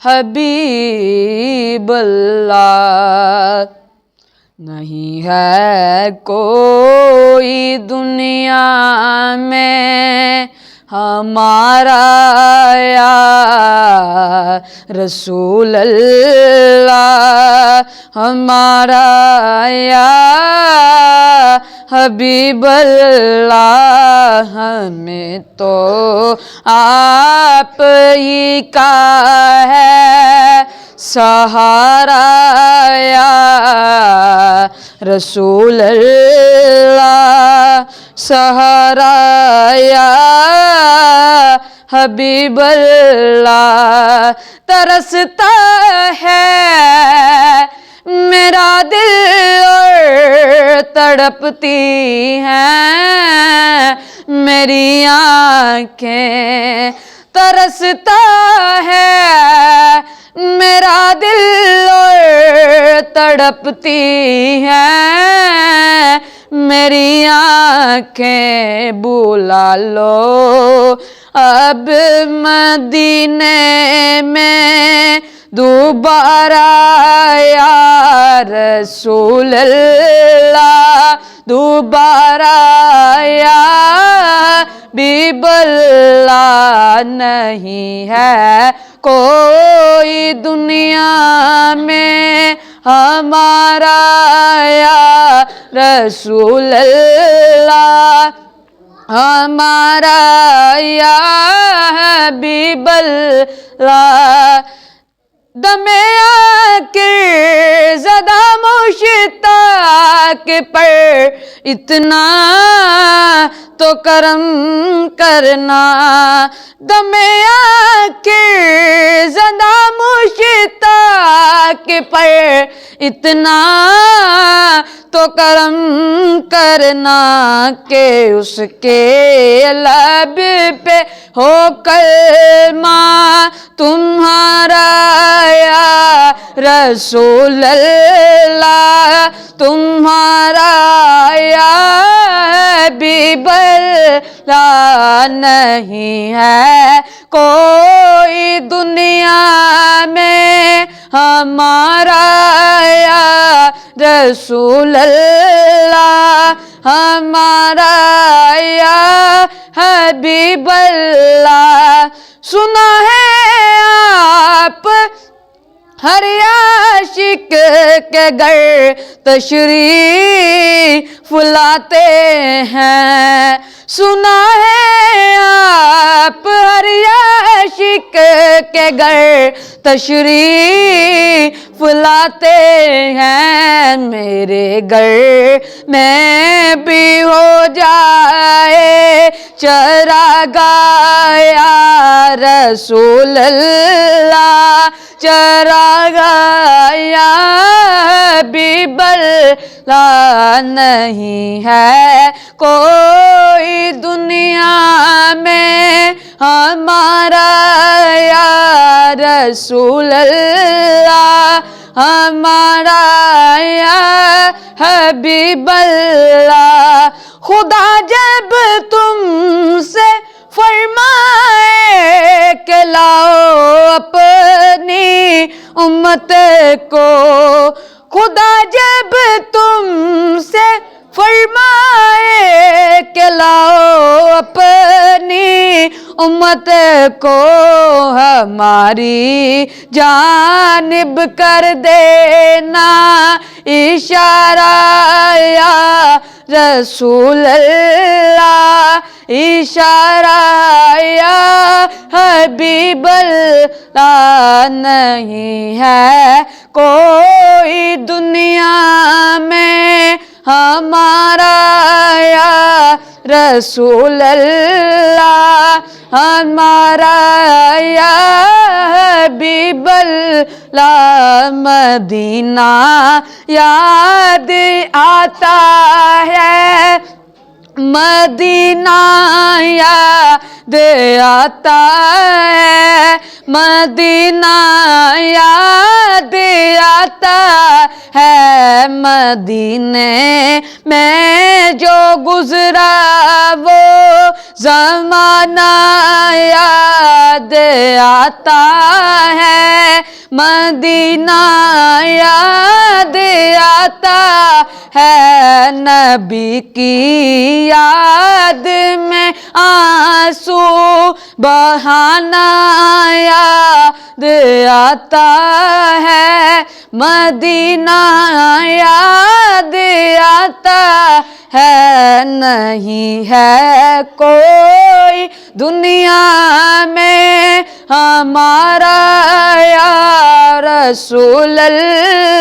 حبیب اللہ، نہیں ہے کوئی دنیا میں ہمارا یا رسول اللہ، ہمارا یا حبیب اللہ، ہمیں تو آپ ہی کا ہے سہارا یا رسول اللہ، سہارا یا حبیب اللہ۔ ترستا ہے میرا دل اور تڑپتی ہیں میری آنکھیں، ترستا ہے میرا دل اور تڑپتی ہیں میری آنکھیں، بلا لو اب مدینے میں دوبارہ یا رسول اللہ، دوبارہ یا حبیب اللہ، نہیں ہے کوئی دنیا میں ہمارا یا رسول اللہ، ہمارا یا حبیب اللہ۔ دم آخر زدہ مشتاق پر اتنا تو کرم کرنا، دم آخر زدہ مشتاق پر اتنا تو کرم کرنا کہ اس کے لب پہ ہو کلمہ تمہارا یا رسول اللہ، تمہارا یا حبیب اللہ، نہیں ہے کوئی دنیا میں ہمارا یا رسول اللہ، ہمارا یا حبیب اللہ۔ سنا ہے آپ ہر عاشق کے گھر تشریف لاتے ہیں، سنا ہے آپ ہر عاشق کے گھر تشریف لاتے ہیں، میرے گھر میں بھی ہو جائے چراغاہ یا رسول اللہ، چراغاہ یا حبیب اللہ، نہیں ہے کوئی دنیا میں ہمارا یا رسول اللہ، ہمارا یا حبیب اللہ۔ خدا جب تم سے فرمائے کہ لاؤ اپنی امت کو، خدا جب تم سے فرمائے کہ لاؤ اپنی امت کو، ہماری جانب کر دینا اشارہ یا رسول اللہ، اشارہ یا حبیب اللہ، نہیں ہے کوئی دنیا میں ہمارا یا رسول اللہ، ہمارا یا حبیب اللہ۔ مدینہ یاد آتا ہے مدینہ یاد آتا ہے، مدینہ یاد آتا ہے، مدینے میں جو گزرا وہ زمانہ یاد آتا ہے، مدینہ یاد آتا ہے، نبی کی یاد میں آنسو بہانا یاد آتا ہے، مدینہ یاد آتا ہے، نہیں ہے کوئی دنیا میں ہمارا یا رسول اللہ۔